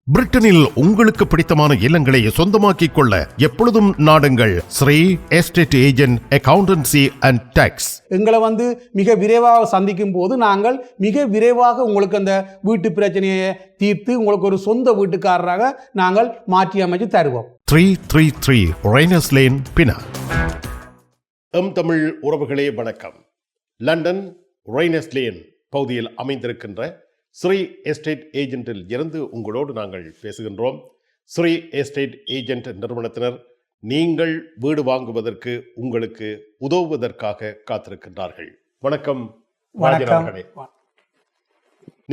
பிரிட்டனில் உங்களுக்கு பிடித்தமான இல்லங்களை சொந்தமாக்கிக் கொள்ள எப்பொழுதும் நாடுங்கள் Sri estate agent accountancy and tax. எங்களை மிக விரைவாக சந்திக்கும் போது நாங்கள் மிக விரைவாக உங்களுக்கு அந்த வீட்டு பிரச்சனையை தீர்த்து உங்களுக்கு ஒரு சொந்த வீட்டுக்காரராக நாங்கள் மாற்றி அமைச்சு தருவோம். 333 ரெய்னர்ஸ் லேன், பினா. தமிழ் உறவுகளே வணக்கம். லண்டன் ரெய்னர்ஸ் லேன் பகுதியில் அமைந்திருக்கின்ற ஸ்ரீ எஸ்டேட் ஏஜென்ட்டில் இருந்து உங்களோடு நாங்கள் பேசுகின்றோம். ஸ்ரீ எஸ்டேட் ஏஜென்ட் நிறுவனத்தினர் நீங்கள் வீடு வாங்குவதற்கு உங்களுக்கு உதவுவதற்காக காத்திருக்கின்றார்கள். வணக்கம்.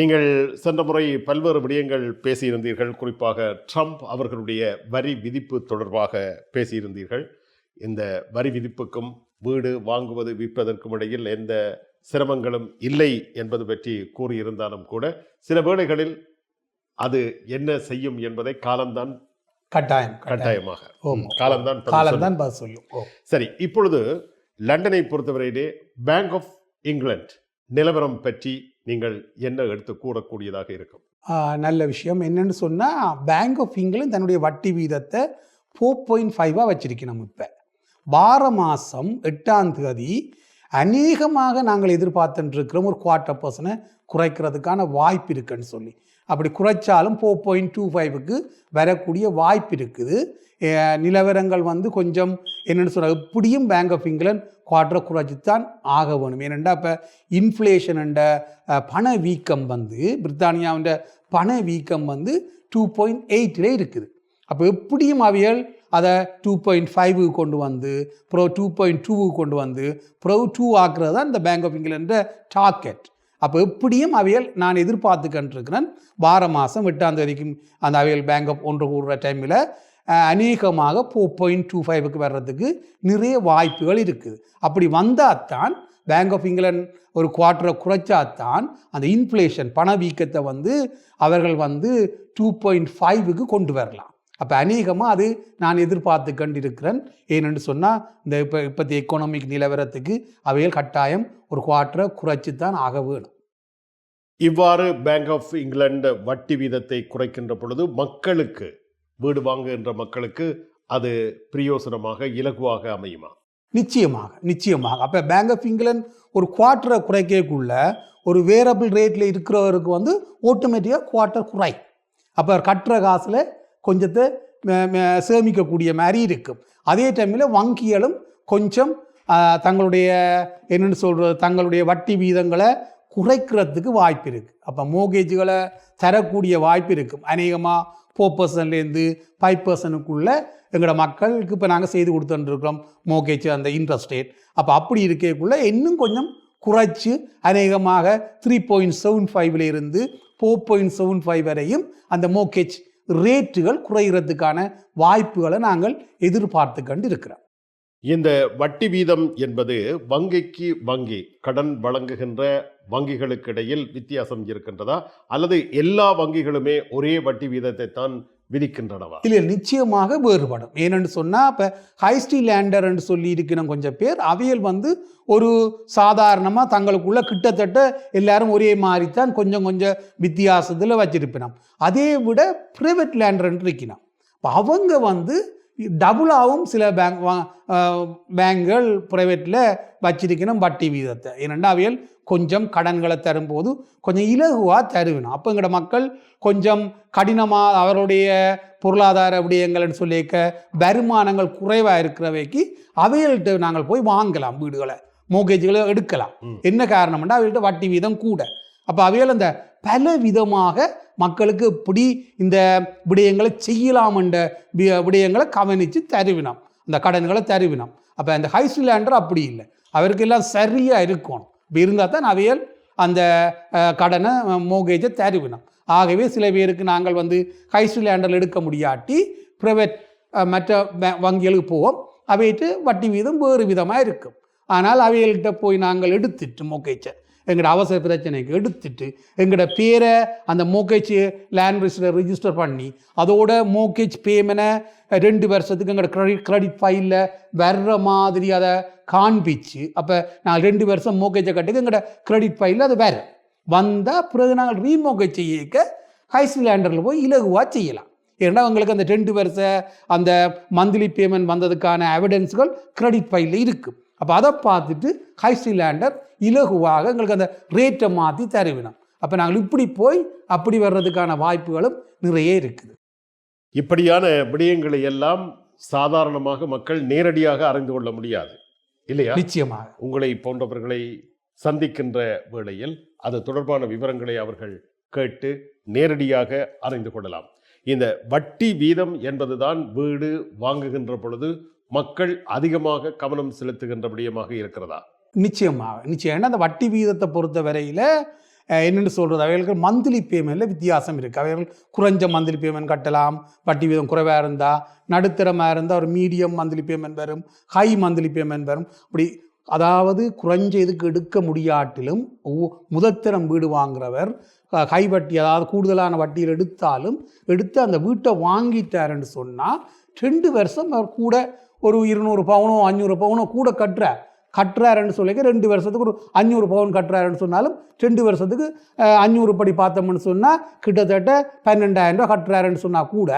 நீங்கள் சென்ற முறை பல்வேறு விடயங்கள் பேசியிருந்தீர்கள். குறிப்பாக ட்ரம்ப் அவர்களுடைய வரி விதிப்பு தொடர்பாக பேசியிருந்தீர்கள். இந்த வரி விதிப்புக்கும் வீடு வாங்குவது விற்பதற்கும் இடையில் எந்த சிரமங்களும் இல்லை என்பது பற்றி கூறியிருந்தாலும் கூட சில வேளைகளில் அது என்ன செய்யும் என்பதை காலம்தான் கட்டாயமாக காலம்தான் சொல்லும். சரி, இப்பொழுது லண்டனை பொறுத்தவரையிலே பேங்க் ஆஃப் இங்கிலாந்து நிலவரம் பற்றி நீங்கள் என்ன எடுத்து கூறக்கூடியதாக இருக்கும்? நல்ல விஷயம் என்னன்னு சொன்னா, பேங்க் ஆஃப் இங்கிலாந்து தன்னுடைய வட்டி வீதத்தை 4.5 வச்சிருக்கணும். இப்ப வார மாசம் 8ஆம் தேதி அநேகமாக நாங்கள் எதிர்பார்த்துட்டு இருக்கிறோம் ஒரு 1/4% குறைக்கிறதுக்கான வாய்ப்பு இருக்குன்னு சொல்லி. அப்படி குறைச்சாலும் 4.25க்கு வரக்கூடிய வாய்ப்பு இருக்குது. நிலவரங்கள் கொஞ்சம் என்னென்னு சொல்கிறாங்க, இப்படியும் பேங்க் ஆஃப் இங்கிலாந்து குவார்ட்டரை குறைச்சித்தான் ஆக வேணும். ஏனெண்டா இப்போ இன்ஃப்ளேஷன் பண வீக்கம் பிரித்தானியாவின் பண வீக்கம் 2.8 இருக்குது. அப்போ எப்படியும் அவைகள் அதை 2.5 கொண்டு அப்புறம் 2.2 கொண்டு அப்புறம் 2 ஆக்குறது தான் இந்த பேங்க் ஆஃப் இங்கிலாந்து டார்கெட். அப்போ எப்படியும் அவைகள் நான் எதிர்பார்த்துக்கின்றிருக்கிறேன் வார மாதம் 8ஆம் தேதிக்கு அந்த அவைகள் பேங்க் ஆஃப் ஒன்று கூடுற டைமில் அநேகமாக 4.25க்கு வர்றதுக்கு நிறைய வாய்ப்புகள் இருக்குது. அப்படி வந்தால் தான் பேங்க் ஆஃப் இங்கிலாந்து ஒரு குவார்ட்டரை குறைச்சாத்தான் அந்த இன்ஃப்ளேஷன் பணவீக்கத்தை அவர்கள் 2.5க்கு கொண்டு வரலாம். அப்போ அநேகமாக அது நான் எதிர்பார்த்து கொண்டிருக்கிறேன். ஏனென்று சொன்னால் இந்த இப்போதைய எக்கனாமிக் நிலவரத்துக்கு அவைகள் கட்டாயம் ஒரு குவார்ட்டரை குறைச்சி தான் ஆக வேணும். இவ்வாறு பேங்க் ஆஃப் இங்கிலாந்து வட்டி வீதத்தை குறைக்கின்ற பொழுது மக்களுக்கு, வீடு வாங்குகின்ற மக்களுக்கு அது பிரயோசனமாக இலகுவாக அமையுமா? நிச்சயமாக. அப்போ பேங்க் ஆஃப் இங்கிலாந்து ஒரு குவார்ட்டரை குறைக்கக்குள்ள ஒரு வேரபிள் ரேட்டில் இருக்கிறவருக்கு ஆட்டோமேட்டிக்காக குவார்ட்டர் குறை. அப்போ கட்டுற காசில் கொஞ்சத்தை சேமிக்கக்கூடிய மாதிரி இருக்கும். அதே டைமில் வங்கிகளும் கொஞ்சம் தங்களுடைய என்னென்னு சொல்கிறது, தங்களுடைய வட்டி வீதங்களை குறைக்கிறதுக்கு வாய்ப்பு இருக்குது. அப்போ மோர்கேஜுகளை தரக்கூடிய வாய்ப்பு இருக்கும். அநேகமாக 4%லேருந்து 5%க்குள்ளே எங்களோட மக்களுக்கு இப்போ நாங்கள் செய்து கொடுத்துட்டுருக்கிறோம் மோர்கேஜ் அந்த இன்ட்ரெஸ்ட் ரேட். அப்போ அப்படி இருக்கக்குள்ளே இன்னும் கொஞ்சம் குறைச்சி அநேகமாக 3.75லேருந்து 4.75 வரையும் அந்த மோர்கேஜ் ரேட்டுகள் குறைகிறதுக்கான வாய்ப்புகளை நாங்கள் எதிர்பார்த்து கொண்டு இருக்கிறோம். இந்த வட்டி வீதம் என்பது வங்கிக்கு வங்கி கடன் வழங்குகின்ற வங்கிகளுக்கு இடையில் வித்தியாசம் இருக்கின்றதா, அல்லது எல்லா வங்கிகளுமே ஒரே வட்டி வீதத்தை தான் விதிக்கின்றனவா? இல்லை, நிச்சயமாக வேறுபடும். ஏனென்று சொன்னால் இப்போ ஹைஸ்ட்ரீ லேண்டர் என்று சொல்லி இருக்கணும் கொஞ்சம் பேர், அவையல் ஒரு சாதாரணமாக தங்களுக்குள்ள கிட்டத்தட்ட எல்லாரும் ஒரே மாதிரி தான் கொஞ்சம் வித்தியாசத்தில் வச்சிருப்பினோம். அதே விட ப்ரைவேட் லேண்டர் இருக்கணும். இப்போ அவங்க டபுளாகவும் சில பேங்குகள் ப்ரைவேட்டில் வச்சிருக்கணும் வட்டி வீதத்தை. ஏனெண்டா அவைகள் கொஞ்சம் கடன்களை தரும்போது கொஞ்சம் இலகுவாக தருவினோம். அப்போ எங்களோட மக்கள் கொஞ்சம் கடினமாக அவருடைய பொருளாதார விடயங்கள்னு சொல்லியிருக்க வருமானங்கள் குறைவாக இருக்கிறவைக்கு அவைகள்கிட்ட நாங்கள் போய் வாங்கலாம், வீடுகளை மோர்கேஜுகளை எடுக்கலாம். என்ன காரணம்னா அவைகள்கிட்ட வட்டி வீதம் கூட. அப்போ அவைகள் அந்த பல விதமாக மக்களுக்கு இப்படி இந்த விடயங்களை செய்யலாம் என்ற விடயங்களை கவனித்து தருவினோம், அந்த கடன்களை தருவினோம். அப்போ அந்த ஹைஸ்ட்ரீ லேண்டர் அப்படி இல்லை, அவருக்கு எல்லாம் சரியாக இருக்கணும். இப்போ இருந்தால் தான் அவைகள் அந்த கடனை மோர்கேஜை தருவினோம். ஆகவே சில பேருக்கு நாங்கள் ஹைஸ்ட்ரீ லேண்டரில் எடுக்க முடியாட்டி ப்ரைவேட் மற்ற வங்கிகளுக்கு போவோம். அவைட்டு வட்டி வீதம் வேறு விதமாக இருக்கும். ஆனால் அவைகள்கிட்ட போய் நாங்கள் எடுத்துட்டு மோர்கேஜை எங்களோட அவசர பிரச்சனைக்கு எடுத்துட்டு எங்களோட பேரை அந்த மோர்கேஜ் லேண்ட் ரிஜிஸ்டர் பண்ணி அதோட மோர்கேஜ் பேமெண்ட்டை 2 வருஷத்துக்கு எங்களோட கிரெடிட் ஃபைலில் வர்ற மாதிரி அதை காண்பிச்சு, அப்போ நாங்கள் 2 வருஷம் மோர்கேஜை கட்டுக்கு எங்களோட கிரெடிட் ஃபைலில் அது வந்தால் பிறகு நாங்கள் ரீமோர்கேஜ் செய்ய ஹைஸ்ட்ரீட் லேண்டரில் போய் இலகுவாக செய்யலாம். ஏன்னா உங்களுக்கு அந்த 2 வருஷ அந்த மந்த்லி பேமெண்ட் வந்ததுக்கான எவிடன்ஸ்கள் கிரெடிட் ஃபைலில் இருக்குது. அப்போ அதை பார்த்துட்டு ஹைஸ்ட்ரீட் லேண்டர் இலகுவாக எங்களுக்கு அந்த ரேட்டை மாற்றி தருவினோம். அப்போ நாங்கள் இப்படி போய் அப்படி வர்றதுக்கான வாய்ப்புகளும் நிறைய இருக்குது. இப்படியான விடயங்களை எல்லாம் சாதாரணமாக மக்கள் நேரடியாக அறிந்து கொள்ள முடியாது இல்லையா? நிச்சயமாக உங்களை போன்றவர்களை சந்திக்கின்ற வேளையில் அது தொடர்பான விவரங்களை அவர்கள் கேட்டு நேரடியாக அறிந்து கொள்ளலாம். இந்த வட்டி வீதம் என்பதுதான் வீடு வாங்குகின்ற பொழுது மக்கள் அதிகமாக கவனம் செலுத்துகின்ற விடயமாக இருக்கிறதா? நிச்சயம். அந்த வட்டி வீதத்தை பொறுத்த வரையில் என்னென்னு சொல்கிறது, அவைகளுக்கு மந்த்லி பேமெண்ட்டில் வித்தியாசம் இருக்குது. அவைகள் குறைஞ்ச மந்த்லி பேமெண்ட் கட்டலாம், வட்டி வீதம் குறைவாக இருந்தால், நடுத்தரமாக இருந்தால் ஒரு மீடியம் மந்த்லி பேமெண்ட் வரும், ஹை மந்த்லி பேமெண்ட் வரும். அப்படி அதாவது குறைஞ்ச இதுக்கு எடுக்க முடியாட்டிலும் முதற்தரம் வீடு வாங்குறவர் ஹை வட்டி அதாவது கூடுதலான வட்டியில் எடுத்து அந்த வீட்டை வாங்கிட்டாருன்னு சொன்னால் 2 வருஷம் அவர் கூட ஒரு 200 பவுனோ 500 பவுனோ கூட கட்டுறாருன்னு சொல்லிக்க 2 வருஷத்துக்கு ஒரு 500 பவுன் கட்டுறாருன்னு சொன்னாலும் 2 வருஷத்துக்கு 500 படி பார்த்தோம்னு சொன்னால் கிட்டத்தட்ட 12,000 ரூபா கட்டுறாருன்னு சொன்னால் கூட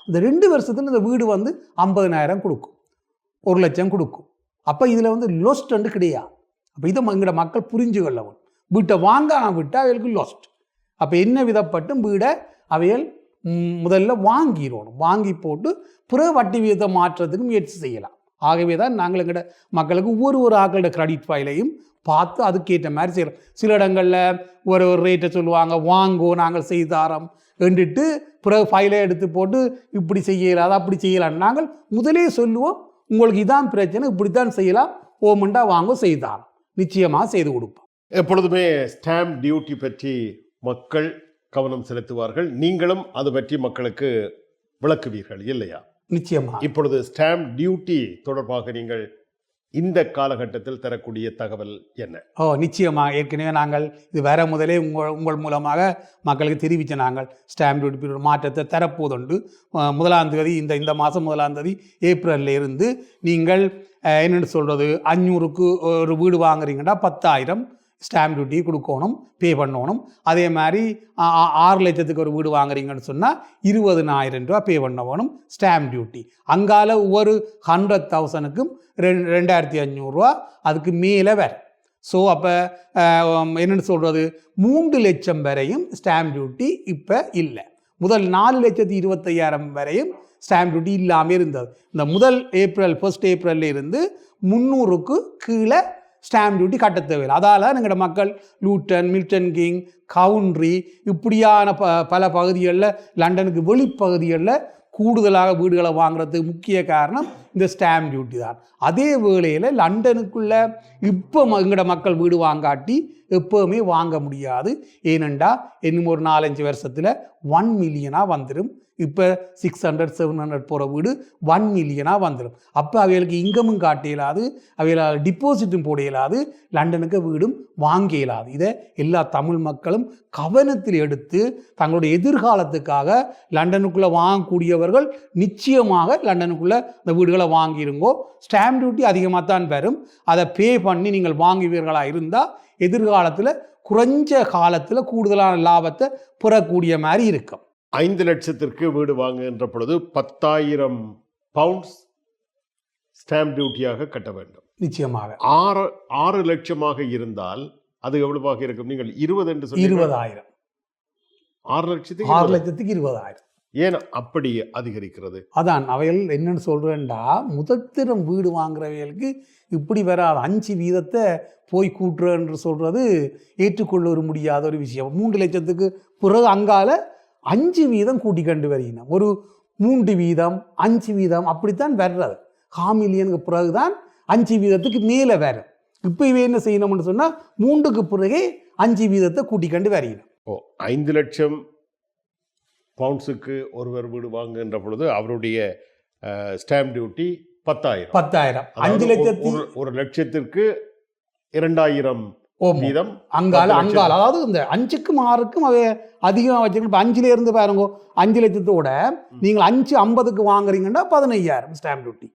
இந்த 2 வருஷத்துல இந்த வீடு 50,000 கொடுக்கும், 1 லட்சம் கொடுக்கும். அப்போ இதில் லொஸ்ட் கிடையாது. அப்போ இதை எங்களோட மக்கள் புரிஞ்சு கொள்ளவும், வீட்டை வாங்காமல் விட்டால் அவைகளுக்கு லொஸ்ட். அப்போ என்ன விதப்பட்டும் வீடை அவைகள் முதல்ல வாங்கி போட்டு பிறகு வட்டி வீதத்தை மாற்றுறதுக்கு முயற்சி செய்யலாம். ஆகவே தான் நாங்கள் எங்களோட மக்களுக்கு ஒவ்வொரு ஆக்களோட கிரெடிட் ஃபைலையும் பார்த்து அதுக்கேற்ற மாதிரி செய்யலாம். சில இடங்களில் ஒரு ரேட்டை சொல்லுவாங்க, வாங்கோ நாங்கள் செய்தாரோம் என்றிட்டு பிறகு ஃபைலை எடுத்து போட்டு இப்படி செய்யலாது அப்படி செய்யலாம். நாங்கள் முதலே சொல்லுவோம், உங்களுக்கு இதான் பிரச்சனை, இப்படித்தான் செய்யலாம், ஓமண்டா வாங்க செய்தாரோம், நிச்சயமாக செய்து கொடுப்போம். எப்பொழுதுமே ஸ்டாம்ப் டியூட்டி பற்றி மக்கள் கவனம் செலுத்துவார்கள். நீங்களும் அது பற்றி மக்களுக்கு விளக்குவீர்கள் இல்லையா? நிச்சயமா. இப்பொழுது ஸ்டாம்ப் டியூட்டி தொடர்பாக நீங்கள் இந்த காலகட்டத்தில் தரக்கூடிய தகவல் என்ன? நிச்சயமா. ஏற்கனவே நாங்கள் இது வர முதலே உங்கள் மூலமாக மக்களுக்கு தெரிவித்த நாங்கள் ஸ்டாம்ப் டியூட்டி மாற்றத்தை தரப்போதுண்டு. 1ஆம் தேதி இந்த மாதம் 1ஆம் தேதி ஏப்ரலில் இருந்து நீங்கள் என்னென்னு சொல்கிறது, 500க்கு ஒரு வீடு வாங்குறீங்கன்னா 10,000 ஸ்டாம்ப் டியூட்டி கொடுக்கணும், பே பண்ணணும். அதே மாதிரி 6 லட்சத்துக்கு ஒரு வீடு வாங்குறீங்கன்னு சொன்னால் 20,000 ரூபா பே பண்ணணும் ஸ்டாம்ப் டியூட்டி. அங்கால ஒவ்வொரு 100,000க்கும் 2,500 ரூபா அதுக்கு மேலே வேறு. ஸோ அப்போ என்னென்னு சொல்கிறது, 3 லட்சம் வரையும் ஸ்டாம்ப் டியூட்டி இப்போ இல்லை. முதல் 4,25,000 வரையும் ஸ்டாம்ப் டியூட்டி இல்லாமல் இருந்தது. இந்த முதல் 1 ஏப்ரல்ல இருந்து 300க்கு கீழே ஸ்டாம்ப் டியூட்டி கட்ட தேவையில்லை. அதால் எங்களோட மக்கள் லூட்டன், மில்டன் கிங், கவுண்ட்ரி இப்படியான பல பகுதிகளில், லண்டனுக்கு வெளிப்பகுதிகளில் கூடுதலாக வீடுகளை வாங்குறதுக்கு முக்கிய காரணம் இந்த ஸ்டாம்ப் டியூட்டி தான். அதே வேளையில் லண்டனுக்குள்ளே இப்போ எங்களோட மக்கள் வீடு வாங்காட்டி எப்போவுமே வாங்க முடியாது. ஏனெண்டா இன்னும் ஒரு 4-5 வருஷத்தில் 1 மில்லியனாக வந்துடும். இப்போ 600-700 போகிற வீடு 1 மில்லியனாக வந்துடும். அப்போ அவைகளுக்கு இன்கமும் காட்ட இயலாது, அவைகளால் டிபாசிட்டும் போட இயலாது, லண்டனுக்கு வீடும் வாங்க இயலாது. இதை எல்லா தமிழ் மக்களும் கவனத்தில் எடுத்து தங்களுடைய எதிர்காலத்துக்காக லண்டனுக்குள்ளே வாங்கக்கூடியவர்கள் நிச்சயமாக லண்டனுக்குள்ளே இந்த வீடுகளை வாங்கிருங்கோ. ஸ்டாம்ப் டியூட்டி அதிகமாக தான் வரும், அதை பே பண்ணி நீங்கள் வாங்குவீர்களாக இருந்தால் எதிர்காலத்தில் குறைஞ்ச காலத்தில் கூடுதலான லாபத்தை பெறக்கூடிய மாதிரி இருக்கும். 5 லட்சத்திற்கு வீடு வாங்குகின்ற பொழுது 10,000 பவுண்ட்ஸ் ஸ்டாம்ப் டியூட்டியாக கட்ட வேண்டும். நிச்சயமாக 6 லட்சமாக இருந்தால் அது எவ்வளவாக இருக்கும்? நீங்கள் 20 என்று சொல்லி 20,000. 6 லட்சத்துக்கு 20,000. ஏன் அப்படி அதிகரிக்கிறது? அதான் அவைகள் என்னன்னு சொல்றேன்டா, முதற்தரம் வீடு வாங்குறவைகளுக்கு இப்படி வராது. 5 வீதத்தை போய் கூட்டுறன்னு சொல்றது ஏற்றுக்கொள்ள முடியாத ஒரு விஷயம். 3 லட்சத்துக்கு பிறகு அங்கால 5 வீதம் கூட்டி கண்டு வருகிறோம். ஒரு 3 வீதம் 5 வீதம் அப்படித்தான் வர்றது. 1/4 மில்லியனுக்கு பிறகுதான் 5 வீதத்துக்கு மேலே வரும். இப்போ இவை என்ன செய்யணும்னு சொன்னால் 3க்கு பிறகு 5 வீதத்தை கூட்டி கண்டு வருகிறோம். 5 லட்சம் பவுண்ட்ஸுக்கு ஒருவர் வீடு வாங்குகின்ற பொழுது அவருடைய ஸ்டாம்ப் டியூட்டி 10,000. 5 லட்சத்துக்கு 1 லட்சத்திற்கு 2,000 வீதம் அங்கால அதாவது இந்த 5க்கும் 6க்கும் அவை அதிகமாக வச்சுக்கணும். இப்போ 5ல இருந்து பாருங்க, 5 லட்சத்தோட நீங்கள் 5,50க்கு வாங்குறீங்கன்னா 15,000 ஸ்டாம்ப் டியூட்டி.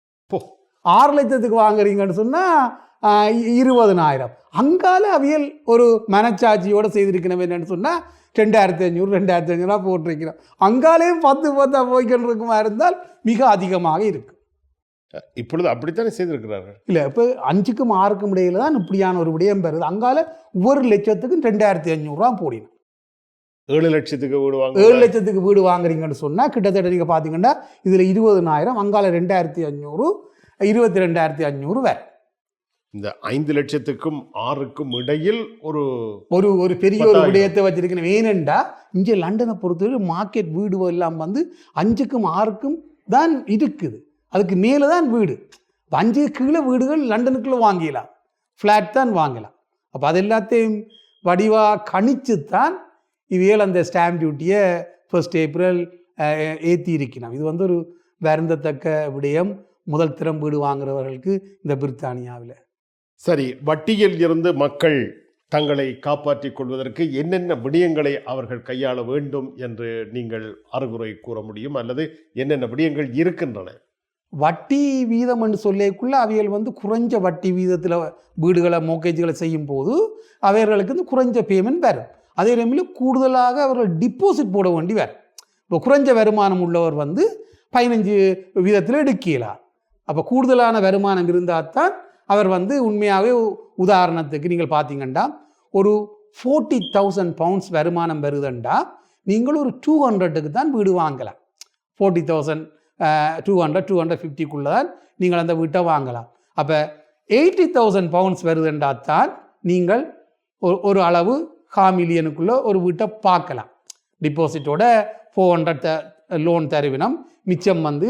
6 லட்சத்துக்கு வாங்குறீங்கன்னு சொன்னால் 20,000. அங்கால அவியல் ஒரு மனச்சாட்சியோடு செய்திருக்கணும். என்னன்னு சொன்னால் 2,500 போட்டிருக்கிறோம். அங்காலேயும் 10 போய்கிட்டு இருக்குமா இருந்தால் மிக அதிகமாக இருக்கு. இப்பொழுது அப்படித்தானே செய்திருக்கிறார்கள். இல்லை, இப்போ 5க்கும் 6க்கும் இடையில தான் இப்படியான ஒரு விடயம் பெறுது. அங்கால ஒவ்வொரு லட்சத்துக்கும் 2,500 போடினோம். 7 லட்சத்துக்கு வீடு வாங்க 7 லட்சத்துக்கு வீடு வாங்குறீங்கன்னு சொன்னால் கிட்டத்தட்ட நீங்கள் பார்த்தீங்கன்னா இதில் 20,000, அங்கால 2,500, 22,500 வேறு. இந்த 5 லட்சத்துக்கும் 6க்கும் இடையில் ஒரு ஒரு பெரிய ஒரு விடயத்தை வச்சிருக்கணும். ஏனெண்டா இங்கே லண்டனை பொறுத்தவரை மார்க்கெட் வீடு எல்லாம் வந்து 5க்கும் 6க்கும் தான் இருக்குது. அதுக்கு மேலே தான் வீடு. 5 கீழே வீடுகள் லண்டனுக்குள்ளே வாங்கிடலாம், ஃப்ளாட் தான் வாங்கலாம். அப்போ அது எல்லாத்தையும் வடிவாக கணிச்சுத்தான் இவையில் அந்த ஸ்டாம்ப் டியூட்டியை 1 ஏப்ரல் ஏற்றி இருக்கணும். இது வந்து ஒரு வருந்தத்தக்க விடயம் முதல் திறம் வீடு வாங்குறவர்களுக்கு இந்த பிரித்தானியாவில். சரி, வட்டியில் இருந்து மக்கள் தங்களை காப்பாற்றிக் கொள்வதற்கு என்னென்ன விடயங்களை அவர்கள் கையாள வேண்டும் என்று நீங்கள் அறிவுரை கூற முடியும், அல்லது என்னென்ன விடயங்கள் இருக்கின்றன? வட்டி வீதம் என்று சொல்லக்குள்ள அவைகள் வந்து குறைஞ்ச வட்டி வீதத்தில் வீடுகளை மோக்கேஜ்களை செய்யும் போது அவர்களுக்கு வந்து குறைஞ்ச பேமெண்ட் வரும். அதே நேரத்தில் கூடுதலாக அவர்கள் டிப்பாசிட் போட வேண்டி வரும். இப்போ குறைஞ்ச வருமானம் உள்ளவர் வந்து 15 வீதத்தில் எடுக்கலாம். அப்போ கூடுதலான வருமானம் இருந்தால் தான் அவர் வந்து உண்மையாகவே, உதாரணத்துக்கு நீங்கள் பார்த்தீங்கன்னா ஒரு 40,000 பவுண்ட்ஸ் வருமானம் வருதுண்டா நீங்கள் ஒரு 200க்கு தான் வீடு வாங்கலாம். 40,000 200-250 தான் நீங்கள் அந்த வீட்டை வாங்கலாம். அப்போ 80,000 பவுண்ட்ஸ் வருதுண்டா தான் நீங்கள் ஒரு அளவு $500,000 ஒரு வீட்டை பார்க்கலாம். டிபாசிட்டோட 400 லோன் தருவினம், மிச்சம் வந்து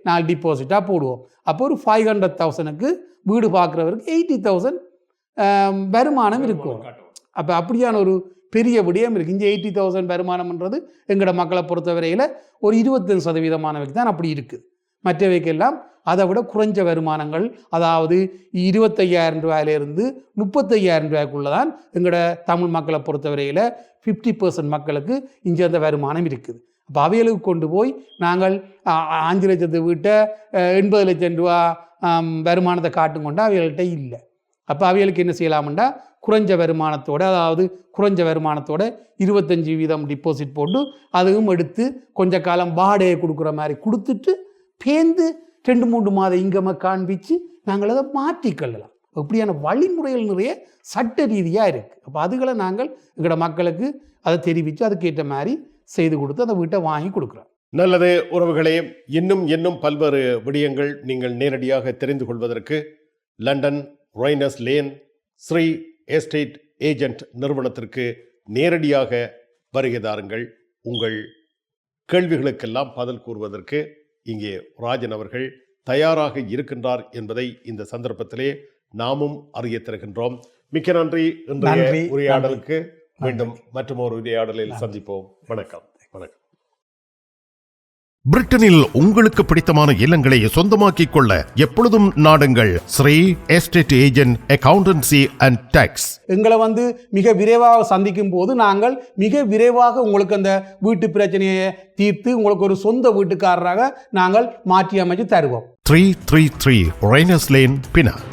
4 டிபாசிட்டாக போடுவோம். அப்போ ஒரு 500,000க்கு வீடு பார்க்குறவருக்கு 80,000 வருமானம் இருக்கும். அப்போ அப்படியான ஒரு பெரிய விடயம் இருக்குது. இங்கே 80,000 வருமானம்ன்றது எங்களோட மக்களை பொறுத்தவரையில் ஒரு 25% தான் அப்படி இருக்குது. மற்றவைக்கெல்லாம் அதை விட குறைஞ்ச வருமானங்கள், அதாவது 25,000 ரூபாயிலிருந்து 30,000 ரூபாய்க்குள்ள தான் எங்களோட தமிழ் மக்களை பொறுத்தவரையில் 50% மக்களுக்கு இங்கே அந்த வருமானம் இருக்குது. அப்போ அவைகளுக்கு கொண்டு போய் நாங்கள் 5 லட்சத்து வீட்டை 80 லட்சம் ரூபா வருமானத்தை காட்டும் கொண்டு அவைகள்கிட்ட இல்லை. அப்போ அவைகளுக்கு என்ன செய்யலாம்டா குறைஞ்ச வருமானத்தோடு, அதாவது குறைஞ்ச வருமானத்தோட 25% டிபாசிட் போட்டு அதுவும் எடுத்து கொஞ்ச காலம் வாடகை கொடுக்குற மாதிரி கொடுத்துட்டு பேந்து 2-3 மாத இங்கமை காண்பிச்சு நாங்கள் அதை மாற்றிக்கொள்ளலாம். இப்படியான வழிமுறைகள் நிறைய சட்ட ரீதியாக இருக்குது. அப்போ அதுகளை நாங்கள் எங்களோட மக்களுக்கு அதை தெரிவித்து அதுக்கேற்ற மாதிரி செய்து கொடுத்து அந்த வீட்டை வாங்கி கொடுக்குறோம். நல்லது உறவுகளே, இன்னும் பல்வேறு விடயங்கள் நீங்கள் நேரடியாக தெரிந்து கொள்வதற்கு London Rayners Lane Sri estate agent நிறுவனத்திற்கு நேரடியாக வருகை தாருங்கள். உங்கள் கேள்விகளுக்கெல்லாம் பதில் கூறுவதற்கு இங்கே ராஜன் அவர்கள் தயாராக இருக்கின்றார் என்பதை இந்த சந்தர்ப்பத்திலே நாமும் அறிய தருகின்றோம். மிக்க நன்றி. இன்றைய உரையாடலுக்கு மீண்டும் மற்றொரு உரையாடலில் சந்திப்போம். வணக்கம். வணக்கம். பிரிட்டனில் உங்களுக்கு பிடித்தமான இல்லங்களை சொந்தமாக்கிக் கொள்ள எப்பொழுதும் நாடுங்கள் Sri estate agent accountancy and tax. எங்களை வந்து மிக விரைவாக சந்திக்கும் போது நாங்கள் மிக விரைவாக உங்களுக்கு அந்த வீட்டு பிரச்சனையை தீர்த்து உங்களுக்கு ஒரு சொந்த வீட்டுக்காரராக நாங்கள் மாற்றி அமைச்சு தருவோம். 333 ராய்னஸ் லேன், பினாங்.